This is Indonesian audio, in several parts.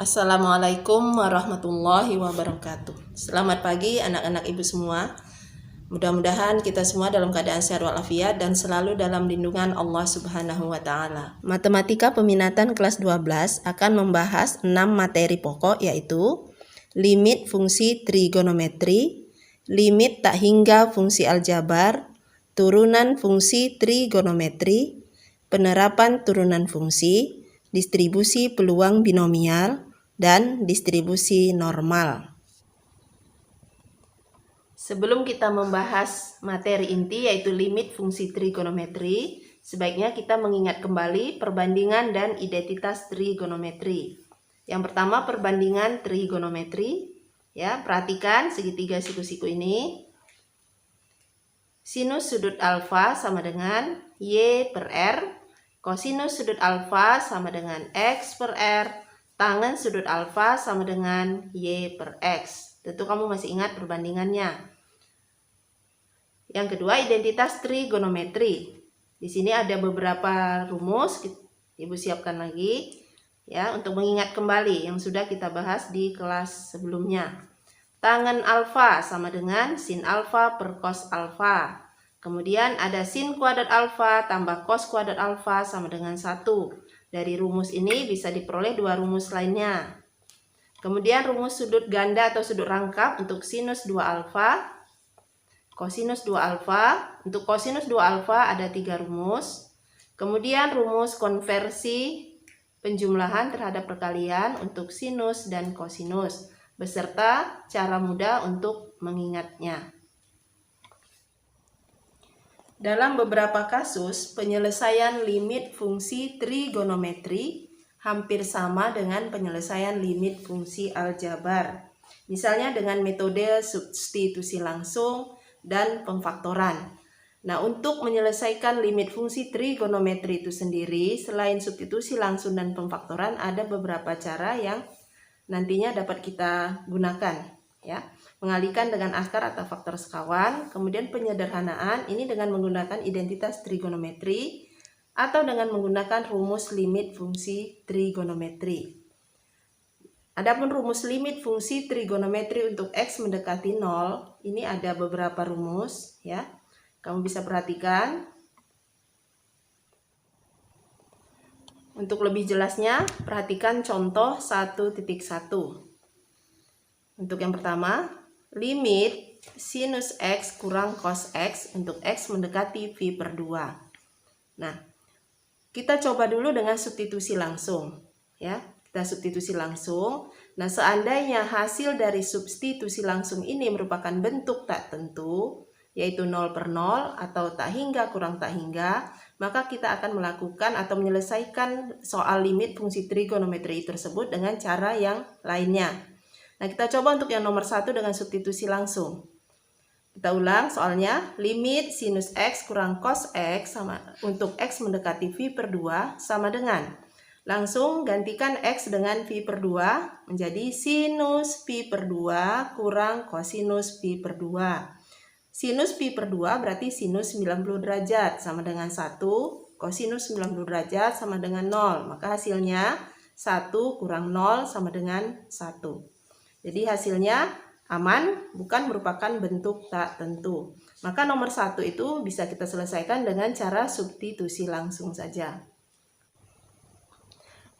Assalamualaikum warahmatullahi wabarakatuh. Selamat pagi anak-anak ibu semua. Mudah-mudahan kita semua dalam keadaan sehat walafiat dan selalu dalam lindungan Allah Subhanahu wa taala. Matematika peminatan kelas 12 akan membahas 6 materi pokok, yaitu limit fungsi trigonometri, limit tak hingga fungsi aljabar, turunan fungsi trigonometri, penerapan turunan fungsi, distribusi peluang binomial, dan distribusi normal. Sebelum kita membahas materi inti yaitu limit fungsi trigonometri, sebaiknya kita mengingat kembali perbandingan dan identitas trigonometri. Yang pertama, perbandingan trigonometri. Ya, perhatikan segitiga siku-siku ini. Sinus sudut alfa sama dengan Y per R. Kosinus sudut alfa sama dengan X per R. Tangen sudut alfa sama dengan Y per X. Tentu kamu masih ingat perbandingannya. Yang kedua, identitas trigonometri. Di sini ada beberapa rumus, Ibu siapkan lagi ya untuk mengingat kembali yang sudah kita bahas di kelas sebelumnya. Tangen alfa sama dengan sin alfa per cos alfa. Kemudian ada sin kuadrat alfa tambah cos kuadrat alfa sama dengan 1. Dari rumus ini bisa diperoleh dua rumus lainnya. Kemudian rumus sudut ganda atau sudut rangkap untuk sinus 2 alfa, kosinus 2 alfa. Untuk kosinus 2 alfa ada 3 rumus. Kemudian rumus konversi penjumlahan terhadap perkalian untuk sinus dan kosinus, beserta cara mudah untuk mengingatnya. Dalam beberapa kasus, penyelesaian limit fungsi trigonometri hampir sama dengan penyelesaian limit fungsi aljabar. Misalnya dengan metode substitusi langsung dan pemfaktoran. Nah, untuk menyelesaikan limit fungsi trigonometri itu sendiri, selain substitusi langsung dan pemfaktoran, ada beberapa cara yang nantinya dapat kita gunakan. Ya, mengalihkan dengan akar atau faktor sekawan, kemudian penyederhanaan ini dengan menggunakan identitas trigonometri atau dengan menggunakan rumus limit fungsi trigonometri. Adapun rumus limit fungsi trigonometri untuk X mendekati 0, ini ada beberapa rumus ya. Kamu bisa perhatikan. Untuk lebih jelasnya, perhatikan contoh 1.1. Untuk yang pertama, limit sinus X kurang cos X untuk X mendekati V per 2. Nah, kita coba dulu dengan substitusi langsung. Ya, kita substitusi langsung. Nah, seandainya hasil dari substitusi langsung ini merupakan bentuk tak tentu, yaitu 0 per 0 atau tak hingga kurang tak hingga, maka kita akan melakukan atau menyelesaikan soal limit fungsi trigonometri tersebut dengan cara yang lainnya. Nah, kita coba untuk yang nomor 1 dengan substitusi langsung. Kita ulang soalnya, limit sinus X kurang cos X sama untuk X mendekati V per 2 sama dengan, langsung gantikan X dengan V per 2 menjadi sinus V per 2 kurang kosinus V per 2. Sinus V per 2 berarti sinus 90 derajat sama dengan 1, kosinus 90 derajat sama dengan 0. Maka hasilnya 1 kurang 0 sama dengan 1. Jadi hasilnya aman, bukan merupakan bentuk tak tentu. Maka nomor 1 itu bisa kita selesaikan dengan cara substitusi langsung saja.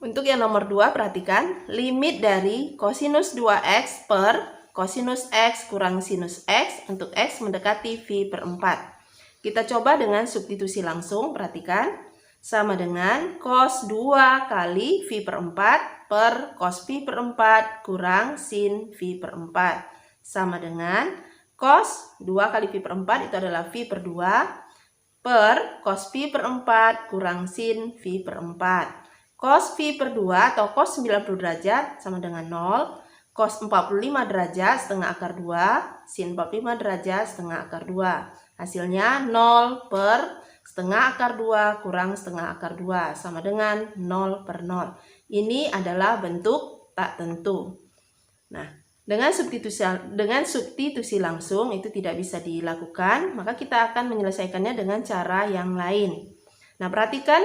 Untuk yang nomor 2, perhatikan limit dari kosinus 2x per kosinus x kurang sinus x untuk x mendekati V per 4. Kita coba dengan substitusi langsung, perhatikan. Sama dengan cos 2 kali V per 4 per cos V per 4 kurang sin V per 4. Sama dengan cos 2 kali V per 4 itu adalah V per 2 per cos V per 4 kurang sin V per 4. Cos V per 2 atau cos 90 derajat sama dengan 0. Cos 45 derajat setengah akar 2. Sin 45 derajat setengah akar 2. Hasilnya 0 per setengah akar 2 kurang setengah akar 2 sama dengan 0 per 0. Ini adalah bentuk tak tentu. Nah, dengan substitusi langsung itu tidak bisa dilakukan, maka kita akan menyelesaikannya dengan cara yang lain. Nah, perhatikan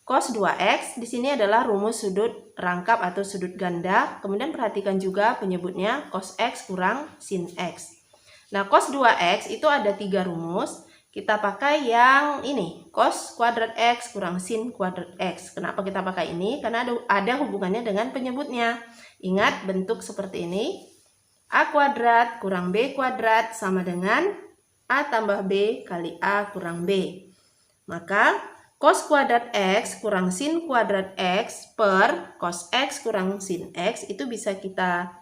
cos 2x di sini adalah rumus sudut rangkap atau sudut ganda. Kemudian perhatikan juga penyebutnya cos x kurang sin x. Nah, cos 2x itu ada 3 rumus. Kita pakai yang ini, cos kuadrat x kurang sin kuadrat x. Kenapa kita pakai ini? Karena ada hubungannya dengan penyebutnya. Ingat bentuk seperti ini. A kuadrat kurang B kuadrat sama dengan A tambah B kali A kurang B. Maka cos kuadrat x kurang sin kuadrat x per cos x kurang sin x itu bisa kita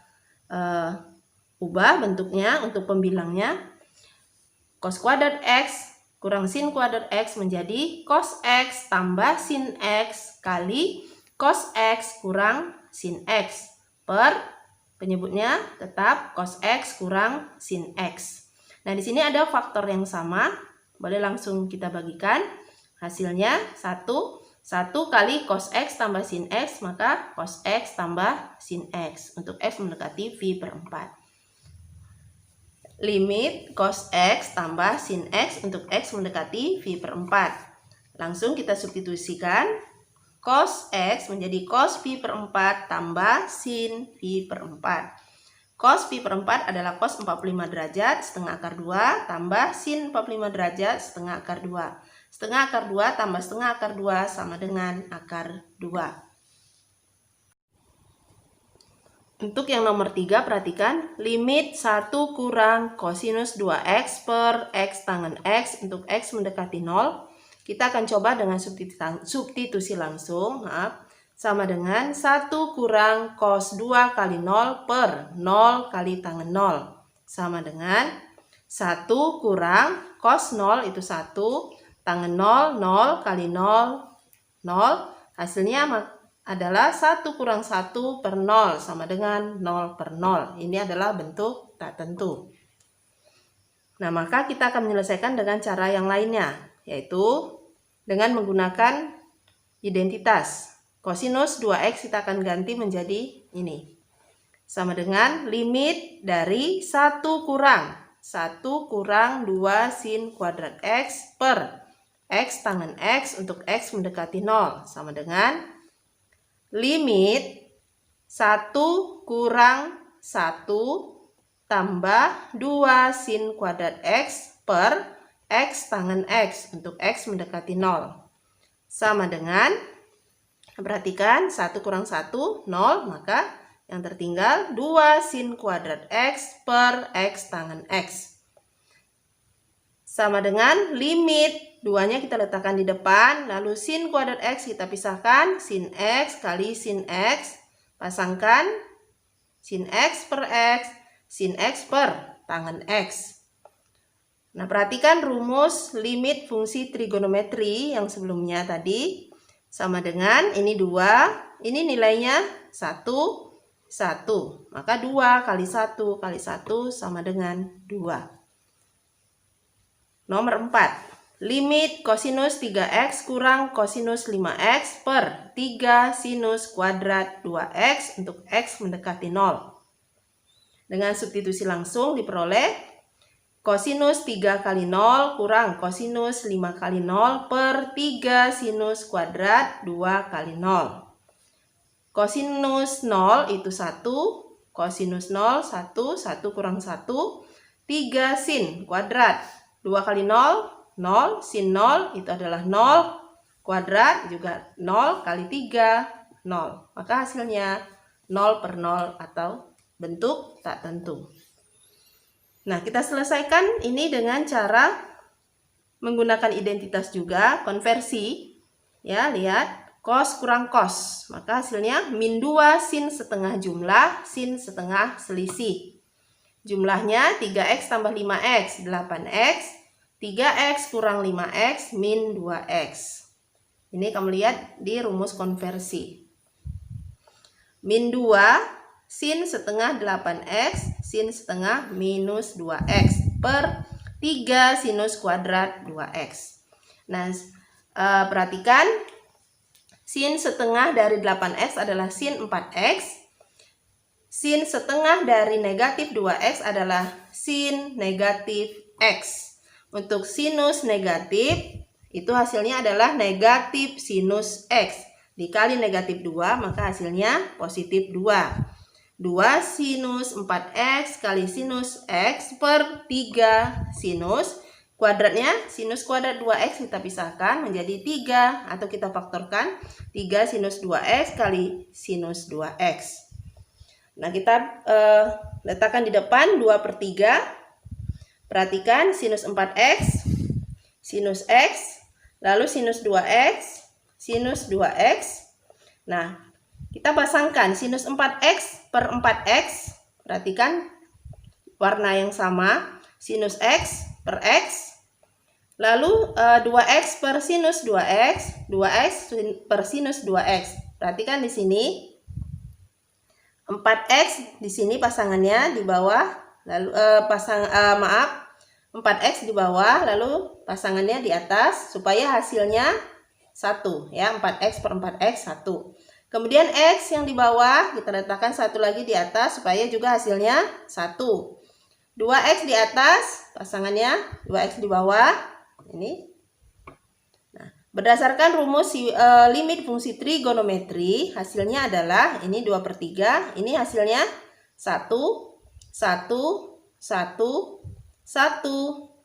ubah bentuknya untuk pembilangnya. Cos kuadrat x kurang sin kuadrat x menjadi cos x tambah sin x kali cos x kurang sin x per penyebutnya tetap cos x kurang sin x. Nah, di sini ada faktor yang sama, boleh langsung kita bagikan. Hasilnya 1 kali cos x tambah sin x, maka cos x tambah sin x untuk x mendekati V per 4. Limit cos x tambah sin x untuk x mendekati V per 4. Langsung kita substitusikan. Cos x menjadi cos V per 4 tambah sin V per 4. Cos V per 4 adalah cos 45 derajat setengah akar 2 tambah sin 45 derajat setengah akar 2. Setengah akar 2 tambah setengah akar 2 sama dengan akar 2. Untuk yang nomor 3, perhatikan limit 1 kurang kosinus 2x per x tangen x untuk x mendekati 0. Kita akan coba dengan substitusi langsung. Sama dengan 1 kurang cos 2 kali 0 per 0 kali tangen 0. Sama dengan 1 kurang cos 0 itu 1, tangen 0, 0 kali 0, 0. Hasilnya adalah 1 kurang 1 per 0 sama dengan 0 per 0. Ini adalah bentuk tak tentu. Nah, maka kita akan menyelesaikan dengan cara yang lainnya, yaitu dengan menggunakan identitas. Kosinus 2x kita akan ganti menjadi ini. Sama dengan limit dari 1 kurang 2 sin kuadrat x per x tangen x untuk x mendekati 0. Sama dengan limit 1 kurang 1 tambah 2 sin kuadrat x per x tangen x untuk x mendekati 0. Sama dengan, perhatikan 1 kurang 1, 0, maka yang tertinggal 2 sin kuadrat x per x tangen x. Sama dengan limit, 2-nya kita letakkan di depan, lalu sin kuadrat x kita pisahkan, sin x kali sin x, pasangkan sin x per x, sin x per tangen x. Nah, perhatikan rumus limit fungsi trigonometri yang sebelumnya tadi. Sama dengan ini 2, ini nilainya 1, 1. Maka 2 kali 1 kali 1 sama dengan 2. Nomor 4. Limit kosinus 3x kurang kosinus 5x per 3 sinus kuadrat 2x untuk x mendekati 0. Dengan substitusi langsung diperoleh kosinus 3 kali 0 kurang kosinus 5 kali 0 per 3 sinus kuadrat 2 kali 0. Kosinus 0 itu 1, kosinus 0, 1, 1 kurang 1, 3 sin kuadrat. 2 kali 0, 0, sin 0 itu adalah 0, kuadrat juga 0 kali 3, 0. Maka hasilnya 0 per 0 atau bentuk tak tentu. Nah, kita selesaikan ini dengan cara menggunakan identitas juga, konversi. Ya, lihat, cos kurang cos. Maka hasilnya min 2 sin setengah jumlah, sin setengah selisih. Jumlahnya 3x tambah 5x, 8x. 3x kurang 5x min 2x. Ini kamu lihat di rumus konversi. Min 2 sin setengah 8x, sin setengah minus 2x per 3 sinus kuadrat 2x. Nah, perhatikan sin setengah dari 8x adalah sin 4x. Sin setengah dari negatif 2x adalah sin negatif x. Untuk sinus negatif itu hasilnya adalah negatif sinus X. Dikali negatif 2, maka hasilnya positif 2. 2 sinus 4X kali sinus X per 3 sinus. Kuadratnya, sinus kuadrat 2X kita pisahkan menjadi 3. Atau kita faktorkan 3 sinus 2X kali sinus 2X. Nah, kita letakkan di depan 2 per 3. Perhatikan sinus 4X, sinus X, lalu sinus 2X, sinus 2X. Nah, kita pasangkan sinus 4X per 4X. Perhatikan warna yang sama. Sinus X per X. Lalu 2X per sinus 2X. 2X per sinus 2X. Perhatikan di sini. 4X di sini pasangannya di bawah. Lalu 4X di bawah. Lalu pasangannya di atas. Supaya hasilnya 1. Ya, 4X per 4X 1. Kemudian X yang di bawah kita letakkan 1 lagi di atas supaya juga hasilnya 1. 2X di atas, pasangannya 2X di bawah. Ini. Nah, berdasarkan rumus limit fungsi trigonometri, hasilnya adalah ini 2 per 3. Ini hasilnya 1, 1, 1, 1.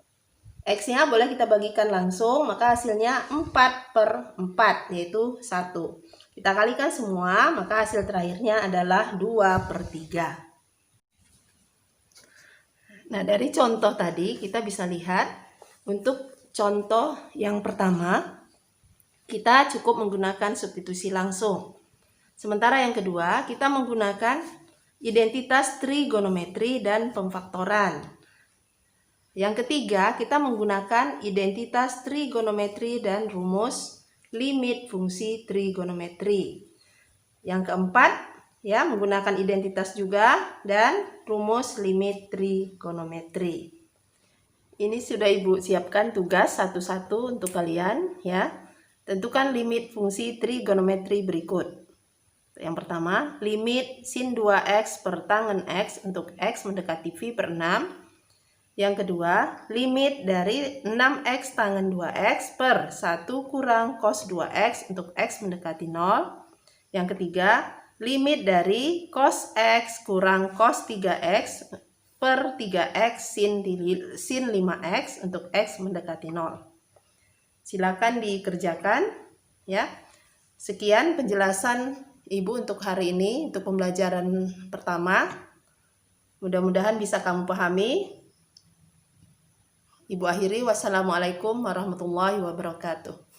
X-nya boleh kita bagikan langsung, maka hasilnya 4 per 4, yaitu 1. Kita kalikan semua, maka hasil terakhirnya adalah 2 per 3. Nah, dari contoh tadi kita bisa lihat, untuk contoh yang pertama, kita cukup menggunakan substitusi langsung. Sementara yang kedua, kita menggunakan identitas trigonometri dan pemfaktoran. Yang ketiga, kita menggunakan identitas trigonometri dan rumus limit fungsi trigonometri. Yang keempat, ya, menggunakan identitas juga dan rumus limit trigonometri. Ini sudah Ibu siapkan tugas satu-satu untuk kalian, ya. Tentukan limit fungsi trigonometri berikut. Yang pertama, limit sin 2x per tangen x untuk x mendekati V per 6. Yang kedua, limit dari 6x tangen 2x per 1 kurang cos 2x untuk x mendekati 0. Yang ketiga, limit dari cos x kurang cos 3x per 3x sin 5x untuk x mendekati 0. Silakan dikerjakan, ya. Sekian penjelasan Ibu untuk hari ini, untuk pembelajaran pertama. Mudah-mudahan bisa kamu pahami. Ibu akhiri, wassalamualaikum warahmatullahi wabarakatuh.